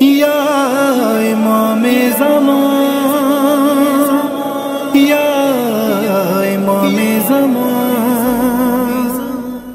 یا امام زمان، یا امام زمان۔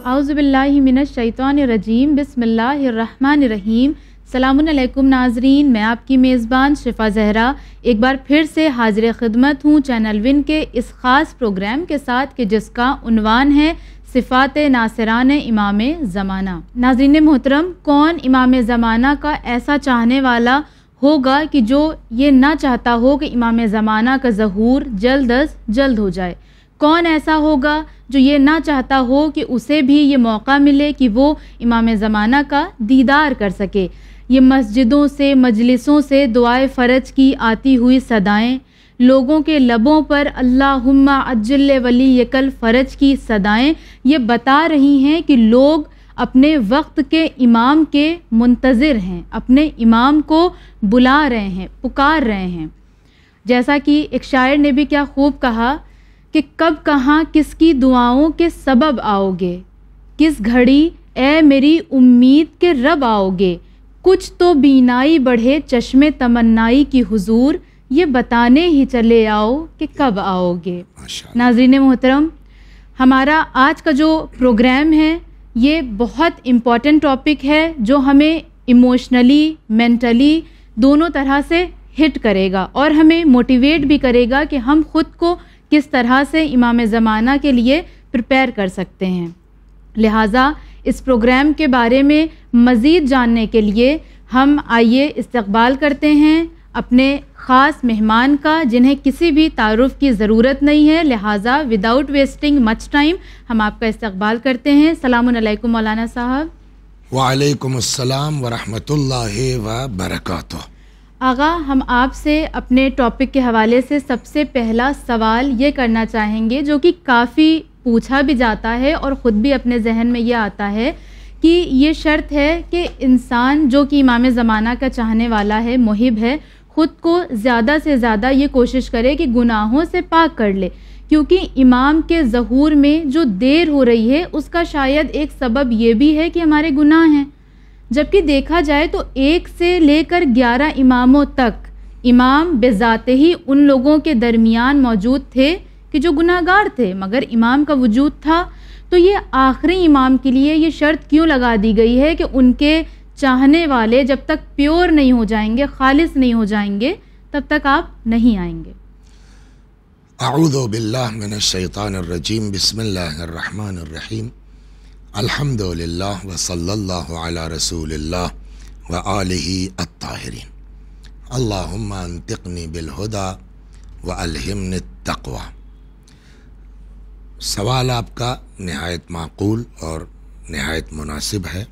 اعوذ باللہ من الشیطان الرجیم، بسم اللہ الرحمن الرحیم۔ السلام علیکم ناظرین، میں آپ کی میزبان شفا زہرا ایک بار پھر سے حاضر خدمت ہوں چینل ون کے اس خاص پروگرام کے ساتھ کہ جس کا عنوان ہے صفات ناصران امام زمانہ۔ ناظرین محترم، کون امام زمانہ کا ایسا چاہنے والا ہوگا کہ جو یہ نہ چاہتا ہو کہ امام زمانہ کا ظہور جلد از جلد ہو جائے؟ کون ایسا ہوگا جو یہ نہ چاہتا ہو کہ اسے بھی یہ موقع ملے کہ وہ امام زمانہ کا دیدار کر سکے؟ یہ مسجدوں سے، مجلسوں سے دعائے فرج کی آتی ہوئی صدائیں، لوگوں کے لبوں پر اللہم عجل ولیک الفرج کی صدائیں یہ بتا رہی ہیں کہ لوگ اپنے وقت کے امام کے منتظر ہیں، اپنے امام کو بلا رہے ہیں، پکار رہے ہیں۔ جیسا کہ ایک شاعر نے بھی کیا خوب کہا کہ کب کہاں کس کی دعاؤں کے سبب آؤ گے، کس گھڑی اے میری امید کے رب آؤ گے، کچھ تو بینائی بڑھے چشم تمنائی کی حضور، یہ بتانے ہی چلے آؤ کہ کب آؤ گے۔ ناظرین محترم، ہمارا آج کا جو پروگرام ہے یہ بہت امپورٹنٹ ٹاپک ہے جو ہمیں ایموشنلی، مینٹلی دونوں طرح سے ہٹ کرے گا اور ہمیں موٹیویٹ بھی کرے گا کہ ہم خود کو کس طرح سے امام زمانہ کے لیے پریپیئر کر سکتے ہیں۔ لہٰذا اس پروگرام کے بارے میں مزید جاننے کے لیے ہم آئیے استقبال کرتے ہیں اپنے خاص مہمان کا، جنہیں کسی بھی تعارف کی ضرورت نہیں ہے، لہٰذا وداؤٹ ویسٹنگ مچ ٹائم ہم آپ کا استقبال کرتے ہیں۔ السلام علیکم مولانا صاحب۔ وعلیکم السلام ورحمۃ اللہ وبرکاتہ۔ آغا، ہم آپ سے اپنے ٹاپک کے حوالے سے سب سے پہلا سوال یہ کرنا چاہیں گے جو کہ کافی پوچھا بھی جاتا ہے اور خود بھی اپنے ذہن میں یہ آتا ہے کہ یہ شرط ہے کہ انسان جو کہ امام زمانہ کا چاہنے والا ہے، محب ہے، خود کو زیادہ سے زیادہ یہ کوشش کرے کہ گناہوں سے پاک کر لے، کیونکہ امام کے ظہور میں جو دیر ہو رہی ہے اس کا شاید ایک سبب یہ بھی ہے کہ ہمارے گناہ ہیں، جبکہ دیکھا جائے تو 1 سے لے کر 11 اماموں تک امام بذات ہی ان لوگوں کے درمیان موجود تھے کہ جو گناہ گار تھے، مگر امام کا وجود تھا۔ تو یہ آخری امام کے لیے یہ شرط کیوں لگا دی گئی ہے کہ ان کے چاہنے والے جب تک پیور نہیں ہو جائیں گے، خالص نہیں ہو جائیں گے، تب تک آپ نہیں آئیں گے؟ اعوذ باللہ من الشیطان الرجیم، بسم اللہ الرحمن الرحیم، الحمد للہ وصلی اللہ علی رسول اللہ وآلہ الطاہرین، اللہم انطقنی بالہدی والہمنی التقوی۔ سوال آپ کا نہایت معقول اور نہایت مناسب ہے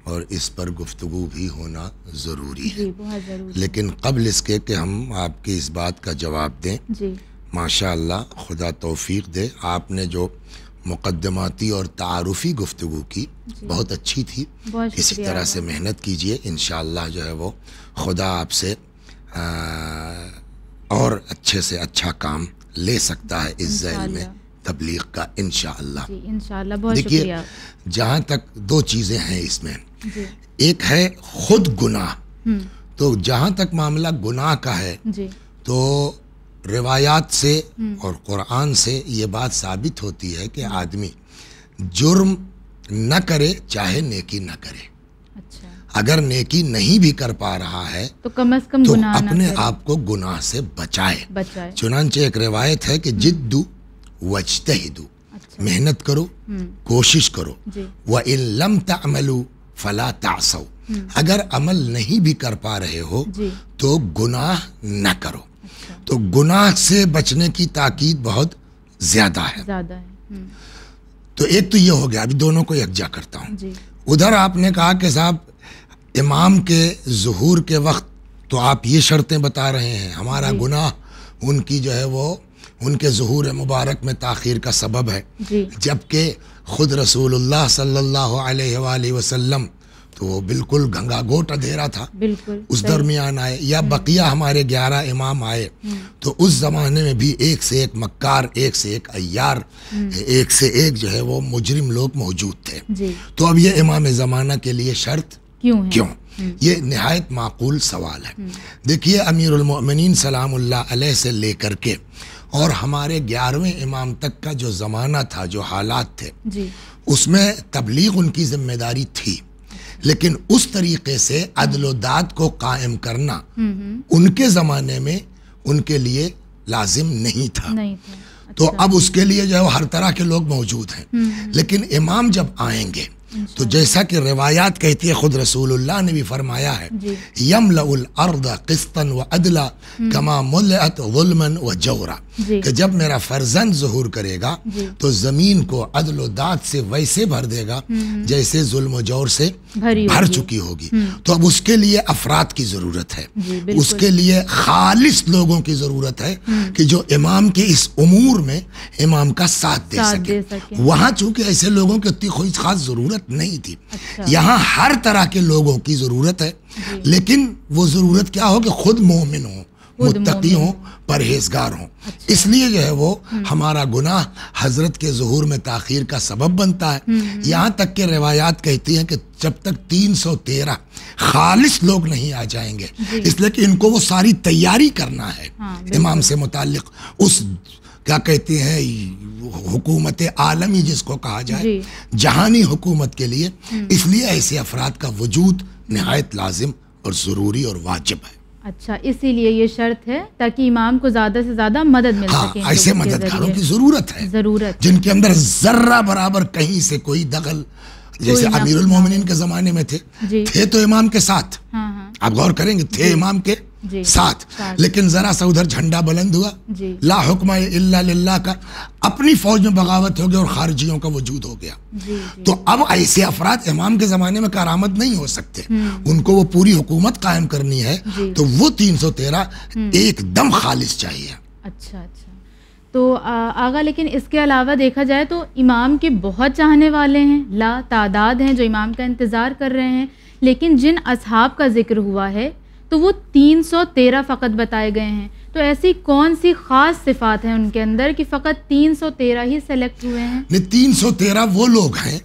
اور اس پر گفتگو بھی ہونا ضروری ہے، بہت ضروری۔ لیکن قبل اس کے کہ ہم آپ کی اس بات کا جواب دیں، ماشاء اللہ خدا توفیق دے، آپ نے جو مقدماتی اور تعارفی گفتگو کی بہت اچھی تھی، اسی طرح سے محنت کیجئے، انشاءاللہ جو ہے وہ خدا آپ سے اور اچھے سے اچھا کام لے سکتا ہے اس ذیل میں تبلیغ کا، انشاءاللہ۔ انشاءاللہ، بہت دیکھیے، شکریہ۔ جہاں تک 2 چیزیں ہیں اس میں، ایک ہے خود گناہ، تو جہاں تک معاملہ گناہ کا ہے تو روایات سے اور قرآن سے یہ بات ثابت ہوتی ہے کہ آدمی جرم نہ کرے چاہے نیکی نہ کرے، اگر نیکی نہیں بھی کر پا رہا ہے تو کم از کم تو گناہ اپنے آپ کو گناہ سے بچائے۔ چنانچہ ایک روایت ہے کہ جدو واجتہدو، محنت کرو، کوشش کرو، وَإِن لَمْ تَعْمَلُوا فَلَا تَعْصَوْا، اگر عمل نہیں بھی کر پا رہے ہو تو گناہ نہ کرو۔ تو گناہ سے بچنے کی تاکید بہت زیادہ ہے۔ تو ایک تو یہ ہو گیا، ابھی دونوں کو یکجا کرتا ہوں۔ ادھر آپ نے کہا کہ صاحب امام کے ظہور کے وقت تو آپ یہ شرطیں بتا رہے ہیں، ہمارا گناہ ان کی جو ہے وہ ان کے ظہور مبارک میں تاخیر کا سبب ہے، جبکہ خود رسول اللہ صلی اللہ علیہ وآلہ وسلم تو وہ بالکل گھنگا گھوٹ اندھیرا تھا، اس درمیان آئے، یا بقیہ ہمارے 11 امام آئے تو اس زمانے میں بھی ایک سے ایک مکار، ایک سے ایک عیار، ایک سے ایک جو ہے وہ مجرم لوگ موجود تھے۔ تو اب یہ امام زمانہ کے لیے شرط کیوں؟ یہ نہایت معقول سوال ہے. دیکھیے امیر المؤمنین سلام اللہ علیہ سے لے کر کے اور ہمارے 11ویں امام تک کا جو زمانہ تھا، جو حالات تھے، اس میں تبلیغ ان کی ذمہ داری تھی، لیکن اس طریقے سے عدل و داد کو قائم کرنا ان کے زمانے میں ان کے لیے لازم نہیں تھا. تو اب اس کے لیے جو ہے ہر طرح کے لوگ موجود ہیں. لیکن امام جب آئیں گے تو جیسا کہ روایات کہتی ہے، خود رسول اللہ نے بھی فرمایا ہے، یملأ الارض قسطا وعدلا کما ملئت ظلما وجورا، کہ جب میرا فرزند ظہور کرے گا تو زمین کو عدل و داد سے ویسے بھر دے گا جیسے ظلم و جور سے بھر چکی ہوگی. تو اب اس کے لیے افراد کی ضرورت ہے، اس کے لیے خالص لوگوں کی ضرورت ہے کہ جو امام کے اس امور میں امام کا ساتھ دے سکے. وہاں چونکہ ایسے لوگوں کی اتنی کوئی خاص ضرورت نہیں تھی، یہاں ہر طرح کے لوگوں کی ضرورت ہے، لیکن وہ ضرورت کیا ہو کہ خود مومن ہوں، متقی ہوں، پرہیزگار ہوں. اس لیے جو ہے وہ ہمارا گناہ حضرت کے ظہور میں تاخیر کا سبب بنتا ہے. یہاں تک کہ روایات کہتی ہیں کہ جب تک 313 خالص لوگ نہیں آ جائیں گے، اس لیے کہ ان کو وہ ساری تیاری کرنا ہے امام سے متعلق، اس کیا کہتے ہیں حکومت عالمی جس کو کہا جائے، جہانی حکومت کے لیے. اس لیے ایسے افراد کا وجود نہایت لازم اور ضروری اور واجب ہے. اچھا، اسی لیے یہ شرط ہے تاکہ امام کو زیادہ سے زیادہ مدد مل سکے. ایسے مددگاروں کی ضرورت ہے جن کے اندر ذرہ برابر کہیں سے کوئی دخل، جیسے امیر المومنین کے زمانے میں تھے تو امام کے ساتھ، آپ غور کریں گے، تھے امام کے ساتھ، لیکن ذرا سا ادھر جھنڈا بلند ہوا، لا حکم الا للہ کا، اپنی فوج میں بغاوت ہو گئی اور خارجیوں کا وجود ہو گیا. تو اب ایسے افراد امام کے زمانے میں کارآمد نہیں ہو سکتے، ان کو وہ پوری حکومت قائم کرنی ہے، تو وہ 313 ایک دم خالص چاہیے. اچھا تو آغا، لیکن اس کے علاوہ دیکھا جائے تو امام کے بہت چاہنے والے ہیں، لا تعداد ہیں جو امام کا انتظار کر رہے ہیں، لیکن جن اصحاب کا ذکر ہوا ہے تو وہ 313 فقط بتائے گئے ہیں. تو ایسی کون سی خاص صفات ہیں ان کے اندر کہ فقط 313 ہی سلیکٹ ہوئے ہیں؟ 313 وہ لوگ ہیں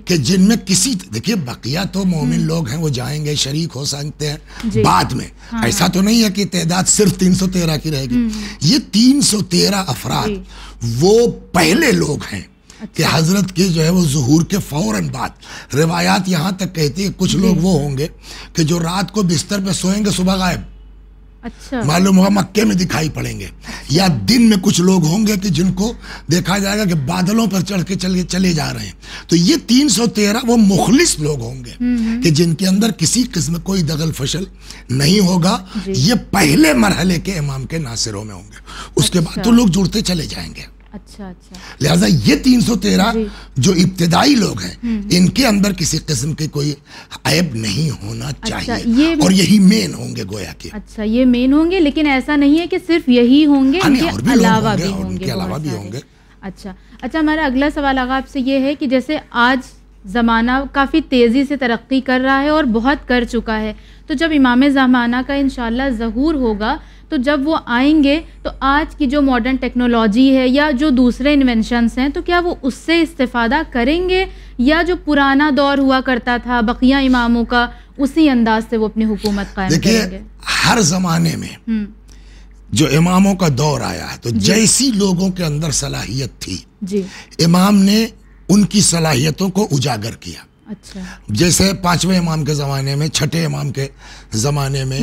کہ جن میں کسی، دیکھیے بقیہ تو مومن لوگ ہیں، وہ جائیں گے، شریک ہو سکتے ہیں بعد میں، ایسا تو نہیں ہے کہ تعداد صرف 313 کی رہے گی. یہ 313 افراد وہ پہلے لوگ ہیں کہ حضرت کی جو ہے وہ ظہور کے فوراً بعد، روایات یہاں تک کہتی ہے کچھ لوگ وہ ہوں گے کہ جو رات کو بستر پہ سوئیں گے صبح غائب، معلوم ہوا مکے میں دکھائی پڑیں گے. یا دن میں کچھ لوگ ہوں گے کہ جن کو دیکھا جائے گا کہ بادلوں پر چڑھ کے چلے جا رہے ہیں. تو یہ 313 وہ مخلص لوگ ہوں گے کہ جن کے اندر کسی قسم کوئی دغل فشل نہیں ہوگا. یہ پہلے مرحلے کے امام کے ناصروں میں ہوں گے، اس کے بعد تو لوگ جڑتے چلے جائیں گے. لہذا یہ 313 جو ابتدائی لوگ ہیں، ان کے اندر کسی قسم کے کوئی عیب نہیں ہونا چاہیے، اور یہی مین ہوں گے گویا کہ. اچھا، یہ مین ہوں گے، لیکن ایسا نہیں ہے کہ صرف یہی ہوں گے، ان کے علاوہ بھی ہوں گے. اچھا، ہمارا اگلا سوال آغا آپ سے یہ ہے کہ جیسے آج زمانہ کافی تیزی سے ترقی کر رہا ہے اور بہت کر چکا ہے، تو جب امام زمانہ کا انشاءاللہ ظہور ہوگا تو جب وہ آئیں گے تو آج کی جو ماڈرن ٹیکنالوجی ہے یا جو دوسرے انوینشنز ہیں، تو کیا وہ اس سے استفادہ کریں گے، یا جو پرانا دور ہوا کرتا تھا بقیہ اماموں کا، اسی انداز سے وہ اپنی حکومت قائم کریں گے؟ دیکھیے، ہر زمانے میں جو اماموں کا دور آیا ہے تو جیسی لوگوں کے اندر صلاحیت تھی، امام نے ان کی صلاحیتوں کو اجاگر کیا. جیسے 5ویں امام کے زمانے میں، 6 امام کے زمانے میں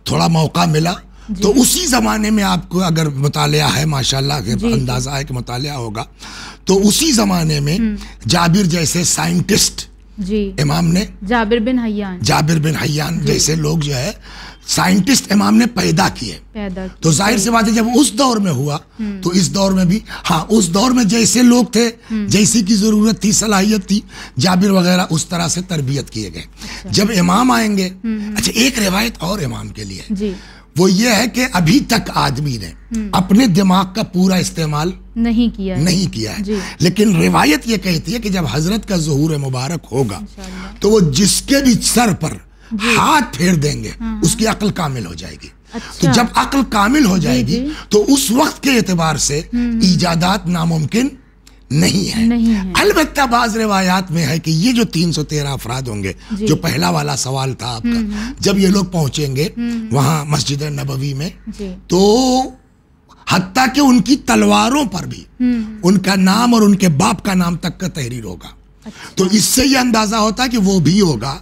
تھوڑا موقع ملا، تو اسی زمانے میں آپ کو اگر مطالعہ ہے، ماشاءاللہ اندازہ ہے کہ مطالعہ ہوگا، تو اسی زمانے میں جابر جیسے سائنٹسٹ امام نے، جابر بن حیان جیسے لوگ جو ہے سائنٹسٹ امام نے پیدا کیے. تو ظاہر سی بات ہے جب اس دور میں ہوا تو اس دور میں بھی، اس دور میں جیسے لوگ تھے، جیسی کی ضرورت تھی، صلاحیت تھی، جابر وغیرہ اس طرح سے تربیت کیے گئے. جب امام آئیں گے، اچھا ایک روایت اور امام کے لیے، وہ یہ ہے کہ ابھی تک آدمی نے اپنے دماغ کا پورا استعمال نہیں کیا ہے، لیکن روایت یہ کہتی ہے کہ جب حضرت کا ظہور مبارک ہوگا تو وہ جس کے بھی سر پر ہاتھ پھیر دیں گے اس کی عقل کامل ہو جائے گی. تو جب عقل کامل ہو جائے گی تو اس وقت کے اعتبار سے ایجادات ناممکن نہیں ہے. البتہ بعض روایات میں ہے کہ یہ جو 313 افراد ہوں گے, جو پہلا والا سوال تھا آپ کا, جب یہ لوگ پہنچیں گے وہاں مسجد نبوی میں, تو حتیٰ کہ ان کی تلواروں پر بھی ان کا نام اور ان کے باپ کا نام تک کا تحریر ہوگا. تو اس سے یہ اندازہ ہوتا ہے کہ وہ بھی ہوگا,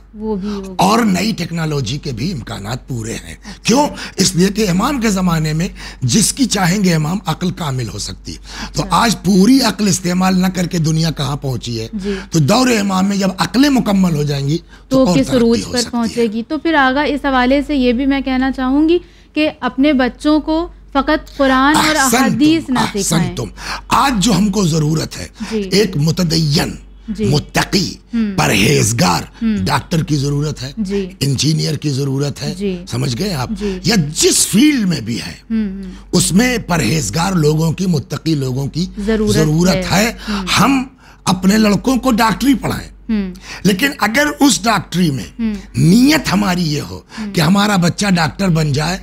اور نئی ٹیکنالوجی کے بھی امکانات پورے ہیں. کیوں؟ اس لیے کہ امام کے زمانے میں جس کی چاہیں گے امام عقل کامل ہو سکتی ہے. تو آج پوری عقل استعمال نہ کر کے دنیا کہاں پہنچی ہے, تو دور امام میں جب عقلیں مکمل ہو جائیں گی تو کس عروج پر پہنچے گی. تو پھر آگا اس حوالے سے یہ بھی میں کہنا چاہوں گی کہ اپنے بچوں کو فقط قرآن اور احادیث نہ سکھائیں. آج جو ہم کو ضرورت ہے ایک متدین, متقی, پرہیزگار ڈاکٹر کی ضرورت ہے, انجینئر کی ضرورت ہے, سمجھ گئے آپ, یا جس فیلڈ میں بھی ہے اس میں پرہیزگار لوگوں کی, متقی لوگوں کی ضرورت ہے. ہم اپنے لڑکوں کو ڈاکٹری پڑھائیں, لیکن اگر اس ڈاکٹری میں نیت ہماری یہ ہو کہ ہمارا بچہ ڈاکٹر بن جائے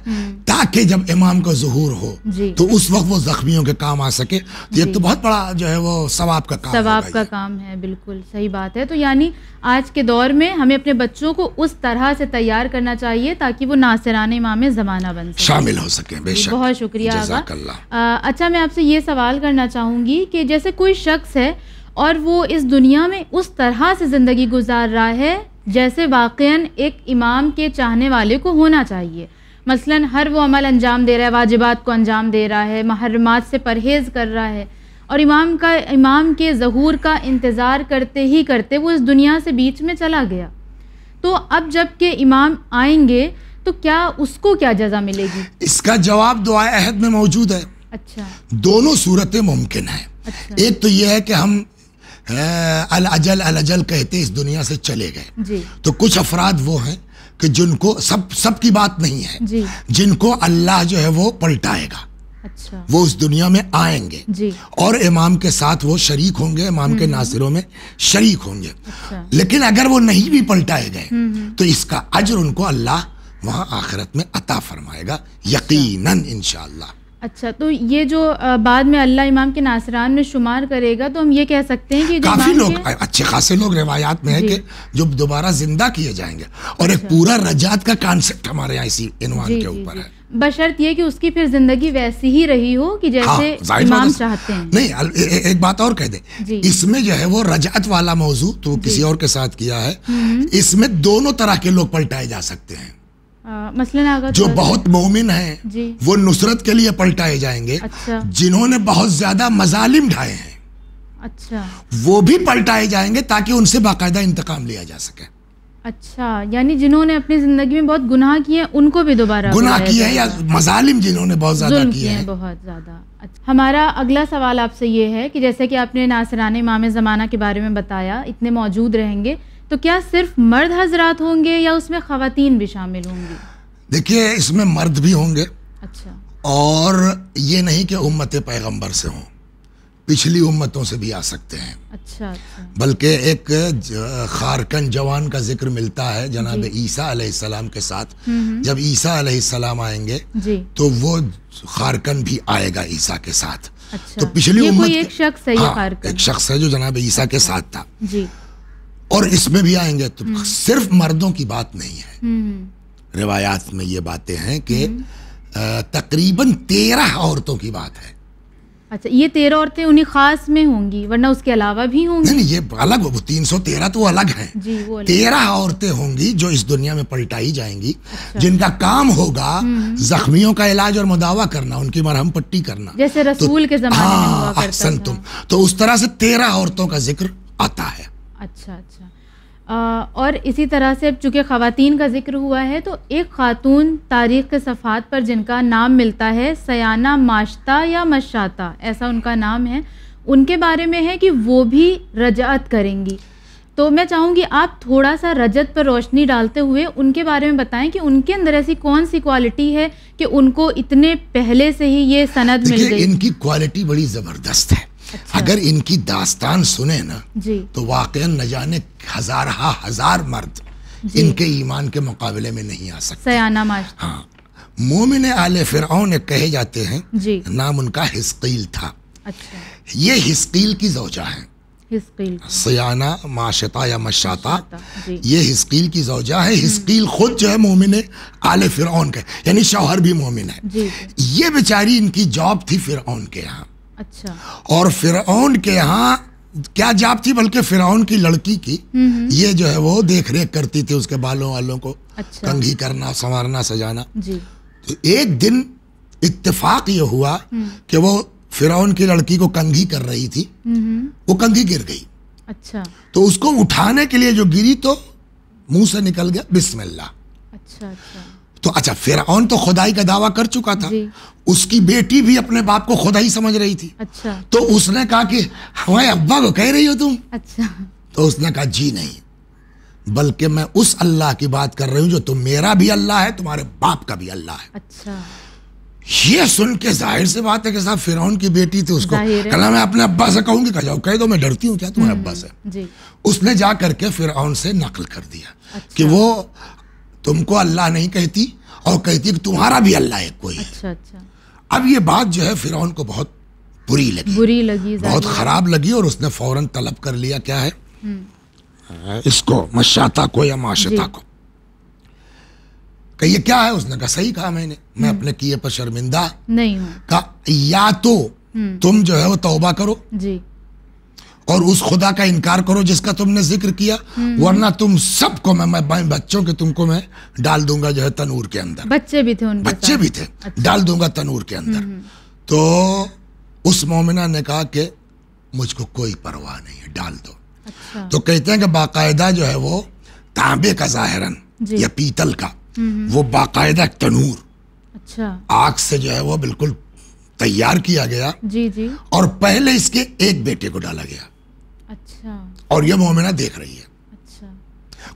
تاکہ جب امام کا ظہور ہو تو اس وقت وہ زخمیوں کے کام آ سکے, تو یہ تو بہت بڑا جو ہے وہ ثواب کا کام ہے. بالکل صحیح بات ہے. تو یعنی آج کے دور میں ہمیں اپنے بچوں کو اس طرح سے تیار کرنا چاہیے تاکہ وہ ناصران امام زمانہ بن سکے, شامل ہو سکیں. بے شک. بہت شکریہ آقا. اچھا, میں آپ سے یہ سوال کرنا چاہوں گی کہ جیسے کوئی شخص ہے اور وہ اس دنیا میں اس طرح سے زندگی گزار رہا ہے جیسے واقعاً ایک امام کے چاہنے والے کو ہونا چاہیے, مثلاً ہر وہ عمل انجام دے رہا ہے, واجبات کو انجام دے رہا ہے, محرمات سے پرہیز کر رہا ہے, اور امام کے ظہور کا انتظار کرتے ہی کرتے وہ اس دنیا سے بیچ میں چلا گیا, تو اب جب کہ امام آئیں گے تو کیا اس کو کیا جزا ملے گی؟ اس کا جواب دعائے عہد میں موجود ہے. اچھا. دونوں صورتیں ممکن ہیں. ایک تو یہ ہے کہ ہم الاجل کہتے اس دنیا سے چلے گئے, تو کچھ افراد وہ ہیں کہ جن کو سب کی بات نہیں ہے, جن کو اللہ جو ہے وہ پلٹائے گا. اچھا. وہ اس دنیا میں آئیں گے اور امام کے ساتھ وہ شریک ہوں گے, امام کے ناصروں میں شریک ہوں گے. لیکن اگر وہ نہیں بھی پلٹائے گئے تو اس کا اجر ان کو اللہ وہاں آخرت میں عطا فرمائے گا یقیناً انشاءاللہ. اچھا, تو یہ جو بعد میں اللہ امام کے ناصران میں شمار کرے گا, تو ہم یہ کہہ سکتے ہیں کہ کافی لوگ, اچھے خاصے لوگ روایات میں ہے کہ جو دوبارہ زندہ کیے جائیں گے, اور ایک پورا رجعت کا کانسیپٹ ہمارے یہاں اسی عنوان کے اوپر ہے, بشرط یہ کہ اس کی پھر زندگی ویسی ہی رہی ہو کہ جیسے امام چاہتے ہیں. نہیں, ایک بات اور کہہ دیں, اس میں جو ہے وہ رجعت والا موضوع تو کسی اور کے ساتھ کیا ہے, اس میں دونوں طرح کے لوگ پلٹائے جا سکتے ہیں. جو بہت مومن ہیں وہ نصرت کے لیے پلٹائے جائیں گے, جنہوں نے بہت زیادہ مظالم ڈھائے ہیں اچھا وہ بھی پلٹائے جائیں گے تاکہ ان سے باقاعدہ انتقام لیا جا سکے. اچھا, یعنی جنہوں نے اپنی زندگی میں بہت گناہ کیے ہیں ان کو بھی دوبارہ گناہ کیے ہیں, یا مظالم جنہوں نے بہت زیادہ کیے ہیں بہت زیادہ. ہمارا اگلا سوال آپ سے یہ ہے کہ جیسے کہ آپ نے ناصران امام زمانہ کے بارے میں بتایا, اتنے موجود رہیں گے, تو کیا صرف مرد حضرات ہوں گے یا اس میں خواتین بھی شامل ہوں گی؟ دیکھیے, اس میں مرد بھی ہوں گے. اچھا. اور یہ نہیں کہ امت پیغمبر سے ہوں, پچھلی امتوں سے بھی آ سکتے ہیں. اچھا. بلکہ ایک خارکن جوان کا ذکر ملتا ہے جناب عیسیٰ علیہ السلام کے ساتھ. جب عیسیٰ علیہ السلام آئیں گے تو وہ خارکن بھی آئے گا عیسیٰ کے ساتھ. تو پچھلی امت ایک شخص ہے, ایک شخص ہے جو جناب عیسیٰ کے ساتھ تھا, اور اس میں بھی آئیں گے. تو صرف مردوں کی بات نہیں ہے, روایات میں یہ باتیں ہیں کہ تقریباً 13 عورتوں کی بات ہے. اچھا, یہ 13 عورتیں انہیں خاص میں ہوں گی, ورنہ اس کے علاوہ بھی ہوں گی؟ نہیں, یہ الگ, وہ 313 تو الگ ہیں. 13 عورتیں ہوں گی جو اس دنیا میں پلٹائی جائیں گی, جن کا کام ہوگا زخمیوں کا علاج اور مداوا کرنا, ان کی مرہم پٹی کرنا, جیسے رسول کے زمانے میں ہوا کرتا تھا. تو اس طرح سے 13 عورتوں کا ذکر آتا ہے. اچھا. اور اسی طرح سے چونکہ خواتین کا ذکر ہوا ہے, تو ایک خاتون تاریخ کے صفحات پر جن کا نام ملتا ہے سیانہ ماشتہ یا مشاتہ, ایسا ان کا نام ہے, ان کے بارے میں ہے کہ وہ بھی رجعت کریں گی. تو میں چاہوں گی آپ تھوڑا سا رجعت پر روشنی ڈالتے ہوئے ان کے بارے میں بتائیں کہ ان کے اندر ایسی کون سی کوالٹی ہے کہ ان کو اتنے پہلے سے ہی یہ سند مل گئی. ان کی کوالٹی بڑی زبردست ہے. اگر ان کی داستان سنیں نا تو واقعا نہ جانے ہزار مرد ان کے ایمان کے مقابلے میں نہیں آ سکتے. سیانہ ماشتہ. ہاں, مومن آل فرعون کہے جاتے ہیں, نام ان کا حزقیل تھا. اچھا، یہ حزقیل کی زوجہ ہیں. حزقیل سیانہ معاشطہ یا مشاطہ جی یہ حزقیل کی زوجہ ہے. حزقیل خود جو ہے مومن آل فرعون کا، یعنی شوہر بھی مومن ہے. جی. یہ بیچاری ان کی جاب تھی فرعون کے یہاں. اچھا. اور فرعون کے یہاں کیا جاب تھی، بلکہ فرعون کی لڑکی کی یہ جو ہے وہ دیکھ ریکھ کرتی تھی، اس کے بالوں والوں کو کنگھی کرنا، سنوارنا، سجانا. جی. تو ایک دن اتفاق یہ ہوا کہ وہ فرعون کی لڑکی کو کنگھی کر رہی تھی، وہ کنگھی گر گئی. اچھا. تو اس کو اٹھانے کے لیے جو گری تو منہ سے نکل گیا بسم اللہ. اچھا اچھا. تو اچھا فرعون تو خدائی کا دعویٰ کر چکا تھا، اس کی بیٹی بھی اپنے باپ کو خدائی سمجھ رہی تھی. اچھا. تو اس نے کہا کہ ہمارے ابا کو کہہ رہی ہو تم؟ اچھا. تو اس نے کہا جی نہیں، بلکہ میں اس اللہ کی بات کر رہی ہوں جو تم میرا بھی اللہ ہے، تمہارے باپ کا بھی اللہ ہے. اچھا. یہ سن کے ظاہر سے بات ہے کہ صاحب فرعون کی بیٹی تھی، اس کو کہا میں اپنے ابا سے کہوں گی، کہا جاؤ کہہ دو میں ڈرتی ہوں کیا تمہارے ابا سے. اس نے جا کر کے فرعون سے نقل کر دیا کہ وہ تم کو اللہ نہیں کہتی اور کہتی کہ تمہارا بھی اللہ ہے کوئی. اچھا اچھا. اب یہ بات جو ہے فرعون کو بہت بری لگی، بہت خراب لگی، اور اس نے فوراً طلب کر لیا کیا ہے اس کو، مشاطہ کو یا معاشطہ کو، کہ یہ کیا ہے. اس نے کہا صحیح کہا میں اپنے کیے پر شرمندہ نہیں ہوں. کہا یا تو تم جو ہے وہ توبہ کرو جی اور اس خدا کا انکار کرو جس کا تم نے ذکر کیا، ورنہ تم سب کو میں بچوں کے تم کو میں ڈال دوں گا جو ہے تنور کے اندر. بچے بھی تھے ان کے، بچے بھی تھے، ڈال دوں گا تنور کے اندر. تو اس مومنہ نے کہا کہ مجھ کو کوئی پرواہ نہیں ہے، ڈال دو. تو کہتے ہیں کہ باقاعدہ جو ہے وہ تانبے کا ظاہراً یا پیتل کا وہ باقاعدہ تنور آگ سے جو ہے وہ بالکل تیار کیا گیا. جی جی. اور پہلے اس کے ایک بیٹے کو ڈالا گیا. اچھا. اور یہ مومنہ دیکھ رہی ہے. اچھا.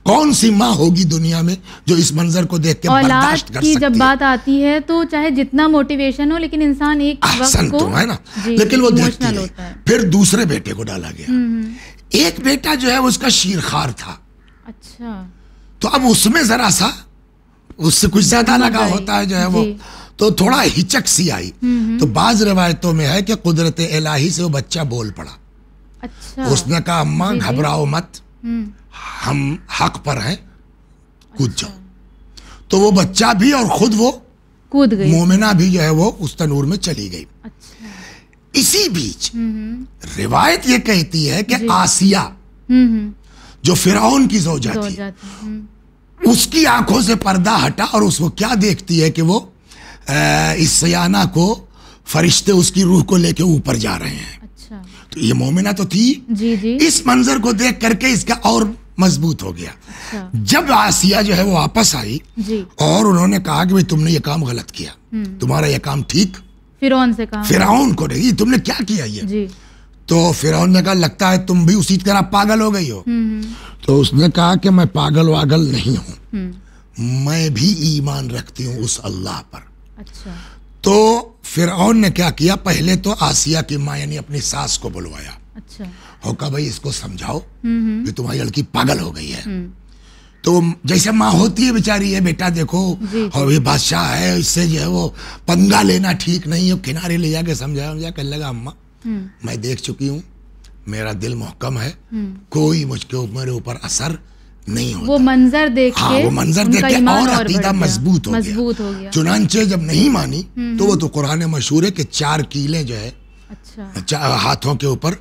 کون سی ماں ہوگی دنیا میں جو اس منظر کو دیکھ کے برداشت کر سکتی ہے؟ جب بات آتی ہے تو چاہے جتنا موٹیویشن ہو، لیکن انسان ایک وقت کو ہے نا، لیکن وہ دیکھتی ہے. پھر دوسرے بیٹے کو ڈالا گیا. ایک بیٹا جو ہے اس کا شیرخوار تھا. اچھا. تو اب اس میں ذرا سا اس سے کچھ زیادہ لگا ہوتا ہے جو ہے وہ، تو تھوڑا ہچک سی آئی. تو بعض روایتوں میں ہے کہ قدرت الہی سے وہ بچہ بول پڑا. اچھا. اس نے کہا اماں گھبراؤ مت، ہم حق پر ہیں، کود جاؤ. تو وہ بچہ بھی اور خود وہ کود گئی، مومنہ بھی جو ہے وہ اس تنور میں چلی گئی. اچھا. اسی بیچ روایت یہ کہتی ہے کہ آسیہ جو فرعون کی زوجہ تھی، اس کی آنکھوں سے پردہ ہٹا اور اس کو کیا دیکھتی ہے کہ وہ اس سیانہ کو فرشتے اس کی روح کو لے کے اوپر جا رہے ہیں. اچھا. تو یہ مومنہ تو تھی. جی جی. اس منظر کو دیکھ کر کے اس کا اور مضبوط ہو گیا. اچھا. جب آسیہ جو ہے وہ واپس آئی اور انہوں نے کہا کہ تم نے یہ کام غلط کیا، تمہارا یہ کام ٹھیک، فرعون سے کہا، فرعون کو نہیں، تم نے کیا کیا یہ. جی. تو فرعون نے کہا لگتا ہے تم بھی اسی طرح پاگل ہو گئی ہو. تو اس نے کہا کہ میں پاگل واگل نہیں ہوں، میں بھی ایمان رکھتی ہوں اس اللہ پر. اچھا. تو فرعون نے کیا کیا، پہلے تو آسیہ کی ماں یعنی اپنی ساس کو بلوایا. اچھا. ہو کہا بھائی اس کو سمجھاؤ کہ تمہاری لڑکی پاگل ہو گئی ہے. تو جیسے ماں ہوتی ہے بیچاری ہے، بیٹا دیکھو اور یہ بادشاہ ہے، اس سے جو ہے وہ پنگا لینا ٹھیک نہیں ہے. کنارے لے جا کے سمجھایا، کہنے لگا اماں میں دیکھ چکی ہوں، میرا دل محکم ہے، کوئی مجھ کے میرے اوپر اثر نہیں ہوتا. وہ منظر دیکھ کے، وہ منظر دیکھ کے اور عقیدہ مضبوط ہو گیا. چنانچہ جب نہیں مانی تو وہ تو قرآن مشہور ہے کہ 4 کیلیں جو ہے ہاتھوں کے اوپر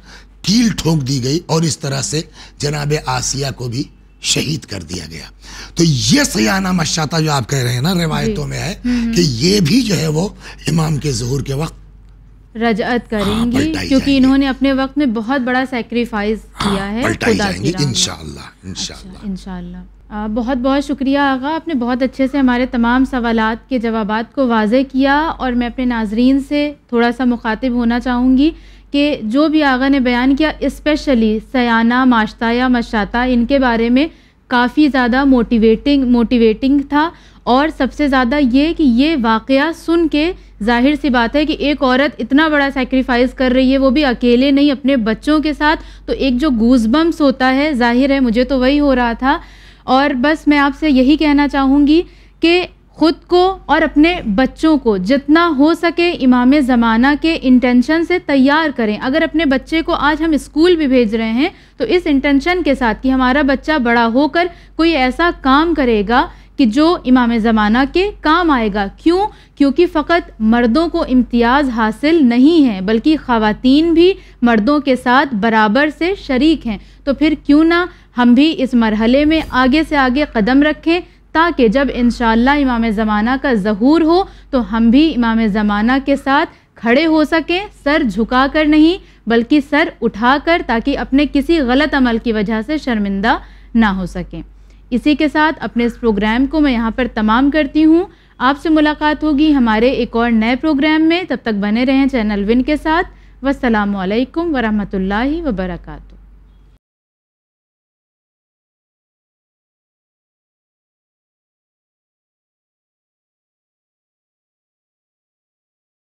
کیل ٹھونک دی گئی اور اس طرح سے جناب آسیہ کو بھی شہید کر دیا گیا. تو یہ سیانہ مشاطہ جو آپ کہہ رہے ہیں نا، روایتوں میں ہے کہ یہ بھی جو ہے وہ امام کے ظہور کے وقت رجعت کریں گی، کیونکہ انہوں نے اپنے وقت میں بہت بڑا سیکریفائز کیا ہے خدا کی راہ میں. انشاءاللہ. بہت بہت شکریہ آغا، آپ نے بہت اچھے سے ہمارے تمام سوالات کے جوابات کو واضح کیا. اور میں اپنے ناظرین سے تھوڑا سا مخاطب ہونا چاہوں گی کہ جو بھی آغا نے بیان کیا، اسپیشلی سیانہ، معاشطہ یا مشاطہ، ان کے بارے میں کافی زیادہ موٹیویٹنگ تھا. اور سب سے زیادہ یہ کہ یہ واقعہ سن کے ظاہر سی بات ہے کہ ایک عورت اتنا بڑا سیکریفائز کر رہی ہے، وہ بھی اکیلے نہیں، اپنے بچوں کے ساتھ. تو ایک جو گوز بمس ہوتا ہے، ظاہر ہے مجھے تو وہی ہو رہا تھا. اور بس میں آپ سے یہی کہنا چاہوں گی کہ خود کو اور اپنے بچوں کو جتنا ہو سکے امام زمانہ کے انٹینشن سے تیار کریں. اگر اپنے بچے کو آج ہم اسکول بھی بھیج رہے ہیں تو اس انٹینشن کے ساتھ کہ ہمارا بچہ بڑا ہو کر کوئی ایسا کام کرے گا کہ جو امام زمانہ کے کام آئے گا. کیوں؟ کیونکہ فقط مردوں کو امتیاز حاصل نہیں ہے بلکہ خواتین بھی مردوں کے ساتھ برابر سے شریک ہیں. تو پھر کیوں نہ ہم بھی اس مرحلے میں آگے سے آگے قدم رکھیں تاکہ جب انشاءاللہ امام زمانہ کا ظہور ہو تو ہم بھی امام زمانہ کے ساتھ کھڑے ہو سکیں, سر جھکا کر نہیں بلکہ سر اٹھا کر, تاکہ اپنے کسی غلط عمل کی وجہ سے شرمندہ نہ ہو سکیں. اسی کے ساتھ اپنے اس پروگرام کو میں یہاں پر تمام کرتی ہوں. آپ سے ملاقات ہوگی ہمارے ایک اور نئے پروگرام میں. تب تک بنے رہیں چینل ون کے ساتھ. والسلام علیکم ورحمۃ اللہ وبرکاتہ.